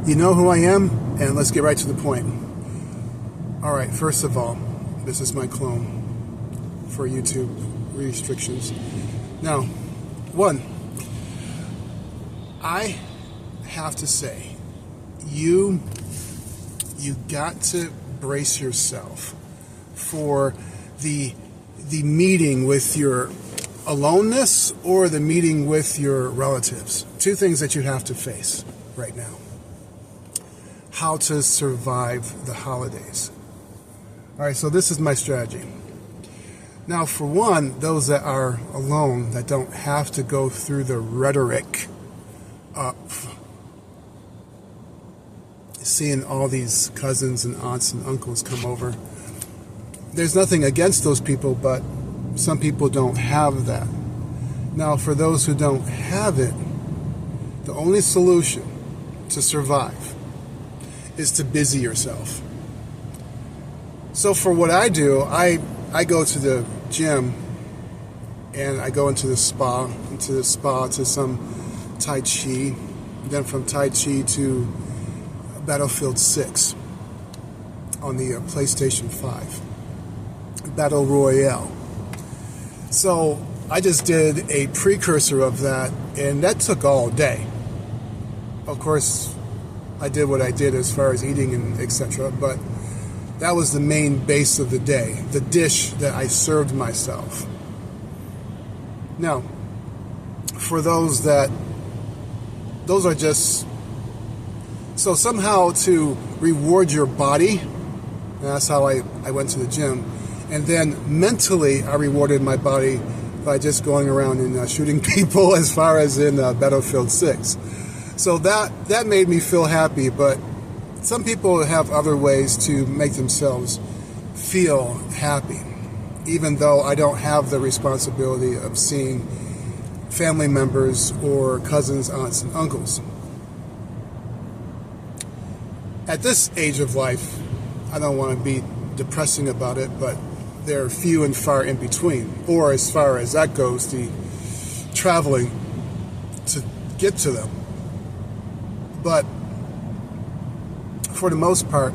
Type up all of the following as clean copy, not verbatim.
You know who I am, and let's get right to the point. All right, first of all, this is my clone for YouTube restrictions. Now, one, I have to say, you got to brace yourself for the meeting with your aloneness or the meeting with your relatives. Two things that you have to face right now. How to survive the holidays. All right, so this is my strategy. Now, for one, those that are alone, that don't have to go through the rhetoric of seeing all these cousins and aunts and uncles come over. There's nothing against those people, but some people don't have that. Now, for those who don't have it, the only solution to survive is to busy yourself. So for what I do, I go to the gym and I go into the spa to some Tai Chi, then from Tai Chi to Battlefield 6 on the PlayStation 5, Battle Royale. So I just did a precursor of that, and that took all day. Of course, I did what I did as far as eating and etc., but that was the main base of the day, the dish that I served myself. Now, for those are just, so somehow to reward your body, and that's how I went to the gym, and then mentally I rewarded my body by just going around and shooting people as far as in Battlefield 6. So that made me feel happy, but some people have other ways to make themselves feel happy, even though I don't have the responsibility of seeing family members or cousins, aunts, and uncles. At this age of life, I don't want to be depressing about it, but they're few and far in between, or as far as that goes, the traveling to get to them. But for the most part,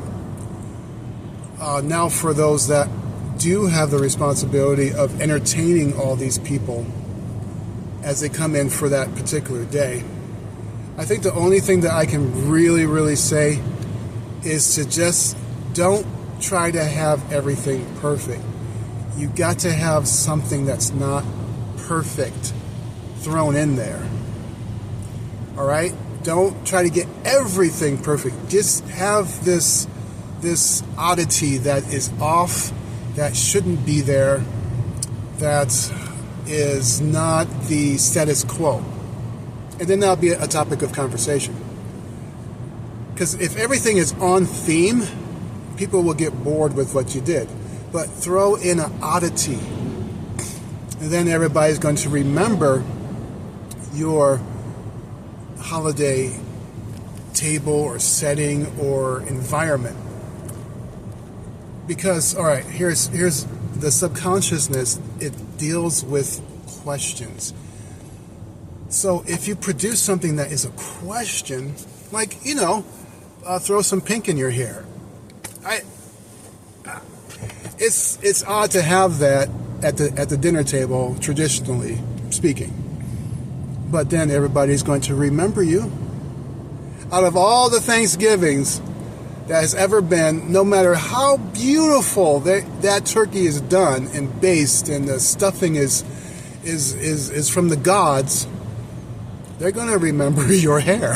now for those that do have the responsibility of entertaining all these people as they come in for that particular day, I think the only thing that I can really say is to just don't try to have everything perfect. You got to have something that's not perfect thrown in there. All right? Don't try to get everything perfect. Just have this oddity that is off, that shouldn't be there, that is not the status quo. And then that'll be a topic of conversation. Because if everything is on theme, people will get bored with what you did. But throw in an oddity, and then everybody's going to remember your holiday table or setting or environment. Because, all right, here's the subconsciousness. It deals with questions. So if you produce something that is a question, like, throw some pink in your hair. It's odd to have that at the dinner table, traditionally speaking. But then everybody's going to remember you. Out of all the Thanksgivings that has ever been, no matter how beautiful that turkey is done and based and the stuffing is from the gods, they're going to remember your hair.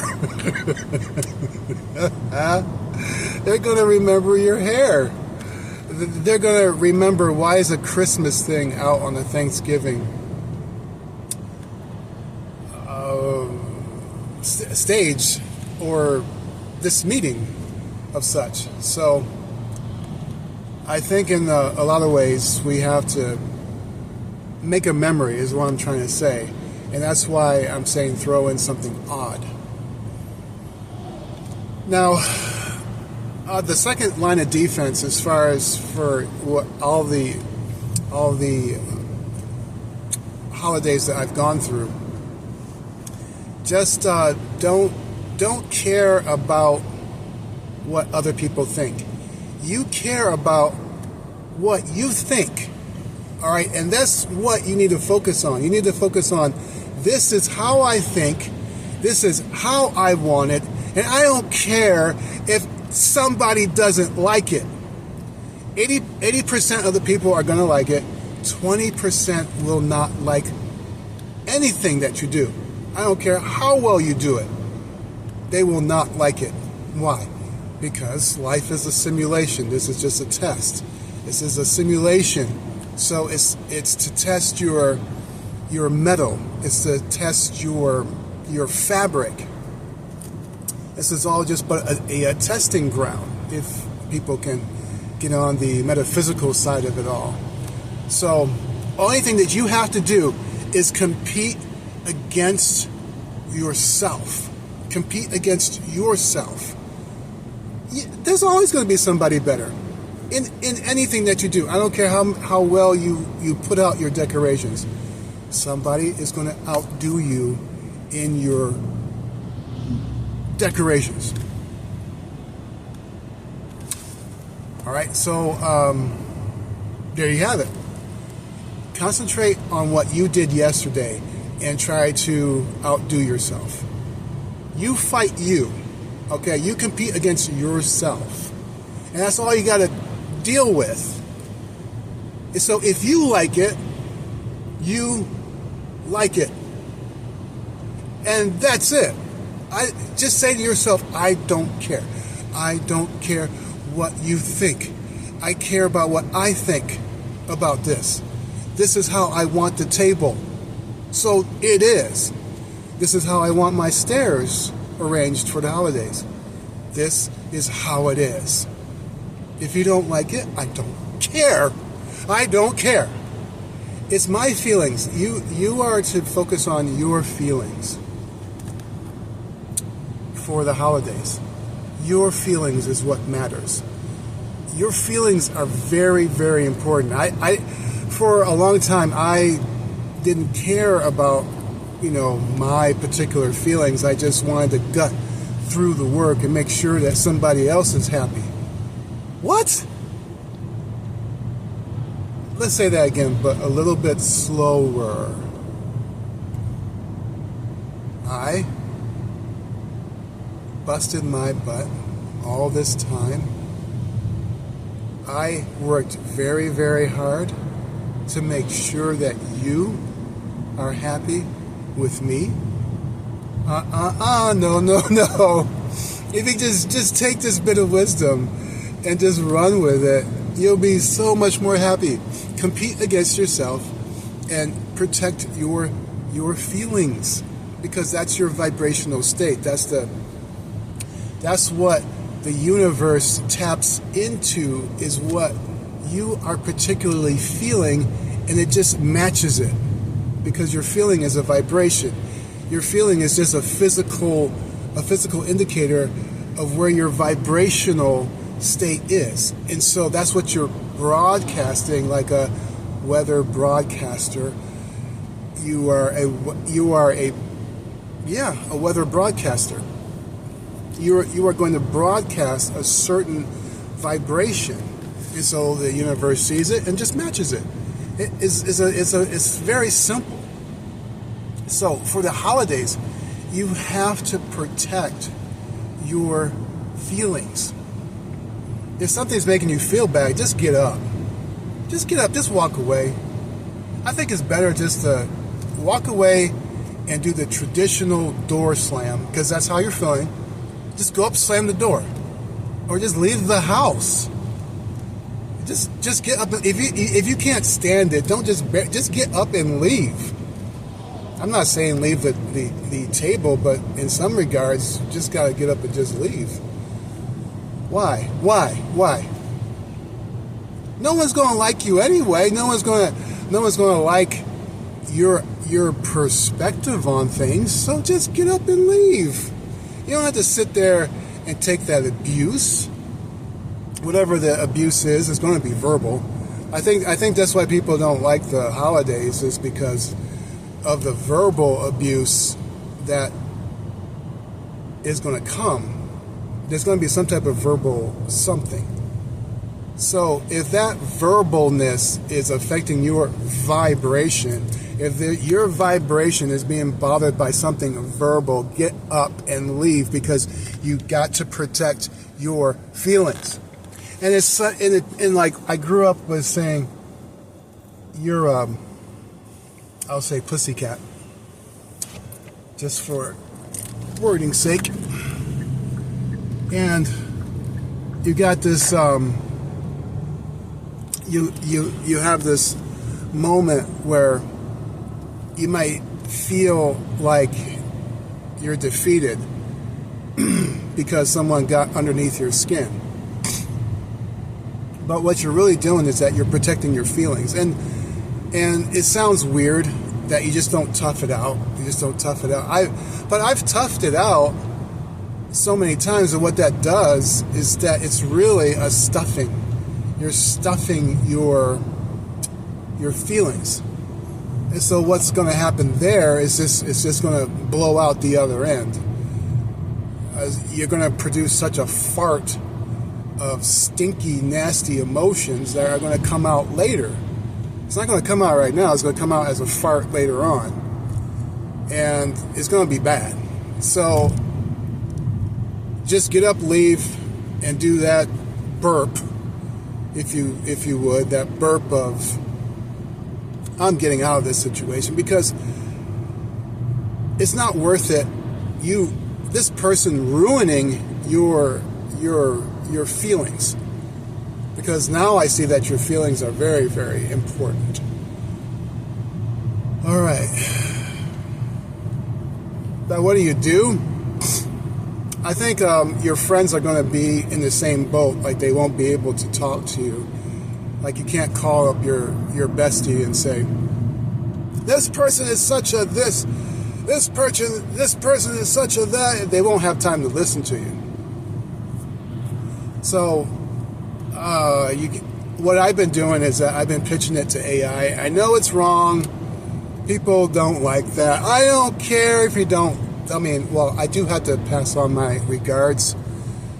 They're going to remember your hair. They're going to remember, why is a Christmas thing out on a Thanksgiving stage, or this meeting of such. So I think in a lot of ways we have to make a memory, is what I'm trying to say. And that's why I'm saying throw in something odd. Now, the second line of defense, as far as for all the holidays that I've gone through, just don't don't care about what other people think. You care about what you think. All right, and that's what you need to focus on. You need to focus on, this is how I think, this is how I want it, and I don't care if somebody doesn't like it. 80% of the people are going to like it. 20% will not like anything that you do. I don't care how well you do it. They will not like it. Why? Because life is a simulation. This is just a test. This is a simulation. So it's to test your metal. It's to test your fabric. This is all just but a testing ground, if people can get on the metaphysical side of it all. So, only thing that you have to do is compete against yourself. Compete against yourself. There's always going to be somebody better in anything that you do. I don't care how well you put out your decorations. Somebody is going to outdo you in your decorations. All right, so there you have it. Concentrate on what you did yesterday and try to outdo yourself. You fight you, okay? You compete against yourself. And that's all you got to deal with. And so if you like it, you like it. And that's it. Just say to yourself, I don't care. I don't care what you think. I care about what I think about this. This is how I want the table. So it is. This is how I want my stairs arranged for the holidays. This is how it is. If you don't like it, I don't care. I don't care. It's my feelings. You are to focus on your feelings for the holidays. Your feelings is what matters. Your feelings are very, very important. I for a long time, I didn't care about, my particular feelings. I just wanted to gut through the work and make sure that somebody else is happy. What? Let's say that again, but a little bit slower. I busted my butt all this time. I worked very, very hard to make sure that you are happy with me. No. If you just take this bit of wisdom and just run with it, you'll be so much more happy. Compete against yourself and protect your feelings, because that's your vibrational state. That's what the universe taps into, is what you are particularly feeling, and it just matches it, because your feeling is a vibration. Your feeling is just a physical indicator of where your vibrational state is. And so that's what you're broadcasting, like a weather broadcaster. You are a weather broadcaster. You are going to broadcast a certain vibration, and so the universe sees it and just matches it. It's very simple. So for the holidays, you have to protect your feelings. If something's making you feel bad, just get up. Just get up. Just walk away. I think it's better just to walk away and do the traditional door slam, because that's how you're feeling. Just go up, slam the door, or just leave the house. Just get up. If you can't stand it, don't just get up and leave. I'm not saying leave the table, but in some regards, you just got to get up and just leave. Why? No one's going to like you anyway. No one's going to like your perspective on things. So just get up and leave. You don't have to sit there and take that abuse. Whatever the abuse is, it's going to be verbal. I think that's why people don't like the holidays, is because of the verbal abuse that is going to come, there's going to be some type of verbal something. So if that verbalness is affecting your vibration, if your vibration is being bothered by something verbal, get up and leave, because you got to protect your feelings. And it's and like I grew up with saying, you're I'll say pussycat, just for wording's sake. And you got this you have this moment where you might feel like you're defeated because someone got underneath your skin. But what you're really doing is that you're protecting your feelings. And it sounds weird that you just don't tough it out. You just don't tough it out. But I've toughed it out so many times, and what that does is that it's really a stuffing. You're stuffing your feelings. And so what's going to happen there is it's just going to blow out the other end. You're going to produce such a fart of stinky, nasty emotions that are going to come out later. It's not going to come out right now. It's going to come out as a fart later on. And it's going to be bad. So just get up, leave, and do that burp, if you would, that burp of, I'm getting out of this situation, because it's not worth it. This person ruining your feelings, because now I see that your feelings are very, very important. All right. Now, what do? I think your friends are going to be in the same boat. Like, they won't be able to talk to you. Like, you can't call up your bestie and say, this person is such a this person is such a that. They won't have time to listen to you. So what I've been doing is that I've been pitching it to AI. I know it's wrong. People don't like that. I don't care if you don't. I mean, well, I do have to pass on my regards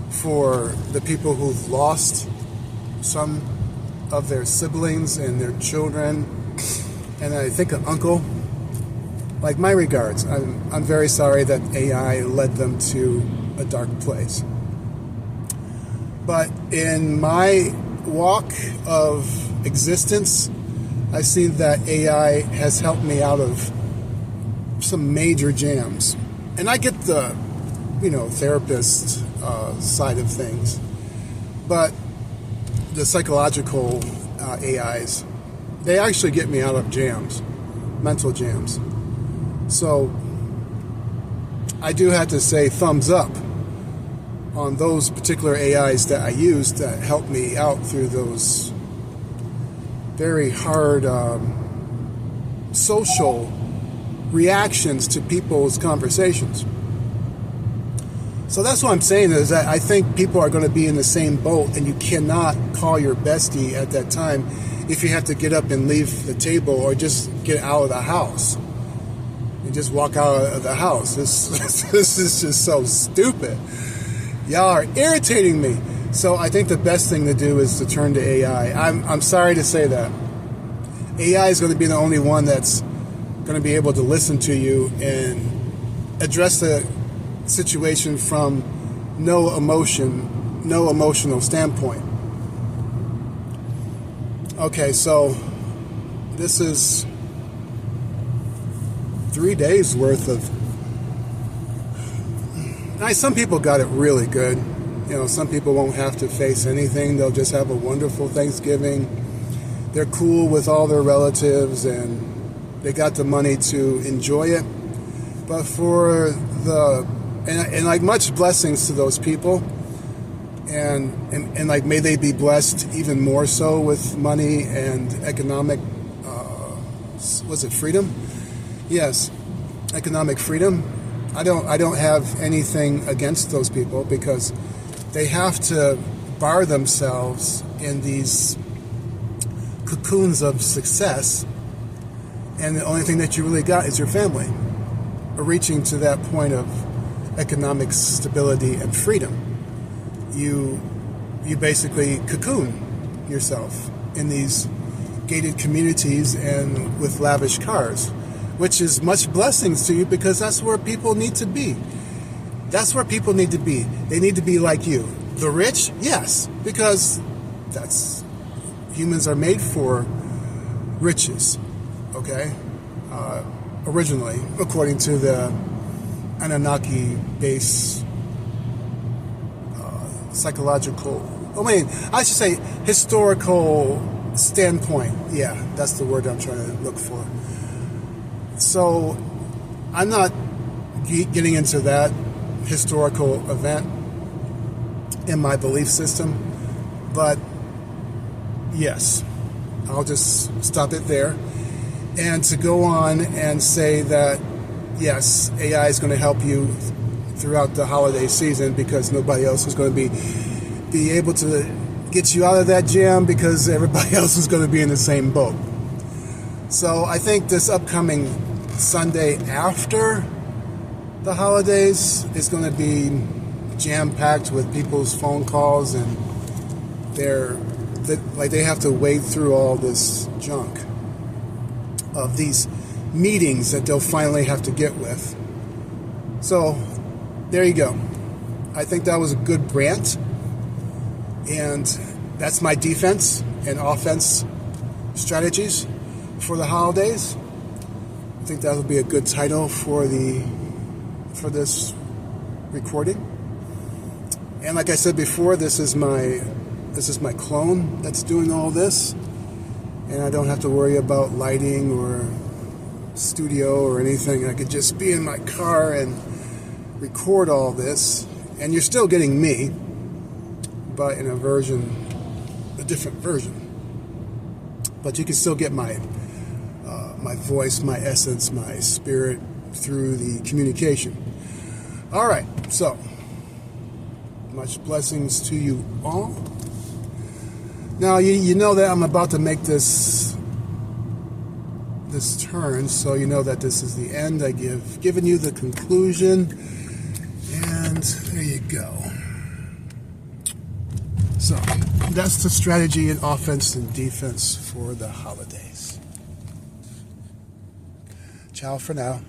for the people who've lost some of their siblings and their children, and I think an uncle. Like, my regards. I'm very sorry that AI led them to a dark place. But in my walk of existence, I see that AI has helped me out of some major jams. And I get the, therapist side of things. But the psychological AIs, they actually get me out of jams, mental jams. So I do have to say thumbs up on those particular AIs that I use that help me out through those very hard social reactions to people's conversations. So that's what I'm saying, is that I think people are going to be in the same boat, and you cannot call your bestie at that time if you have to get up and leave the table, or just get out of the house and just walk out of the house. This is just so stupid. Y'all are irritating me. So I think the best thing to do is to turn to AI. I'm sorry to say that. AI is going to be the only one that's going to be able to listen to you and address the situation from no emotional standpoint. Okay, so this is 3 days worth of. Now, some people got it really good. Some people won't have to face anything. They'll just have a wonderful Thanksgiving. They're cool with all their relatives, and they got the money to enjoy it. But for and like, much blessings to those people, and like, may they be blessed even more so with money and economic, was it freedom? Yes, economic freedom. I don't have anything against those people, because they have to bar themselves in these cocoons of success, and the only thing that you really got is your family, or reaching to that point of economic stability and freedom. You basically cocoon yourself in these gated communities and with lavish cars, which is much blessings to you because that's where people need to be. That's where people need to be. They need to be like you. The rich, yes, because humans are made for riches, okay? Originally, according to the Anunnaki base I should say historical standpoint. Yeah, that's the word I'm trying to look for. So I'm not getting into that historical event in my belief system, but yes, I'll just stop it there. And to go on and say that, yes, AI is going to help you throughout the holiday season because nobody else is going to be able to get you out of that jam because everybody else is going to be in the same boat. So I think this upcoming Sunday after the holidays is going to be jam-packed with people's phone calls, and they have to wade through all this junk of these meetings that they'll finally have to get with. So there you go. I think that was a good rant, and that's my defense and offense strategies for the holidays. I think that would be a good title for this recording. And like I said before, this is my clone that's doing all this, and I don't have to worry about lighting or studio or anything. I could just be in my car and record all this, and you're still getting me, but in a different version. But you can still get my voice, my essence, my spirit through the communication. All right, so much blessings to you all. Now you know that I'm about to make this turn, so you know that this is the end. I've given you the conclusion, and there you go. So that's the strategy in offense and defense for the holidays. Ciao for now.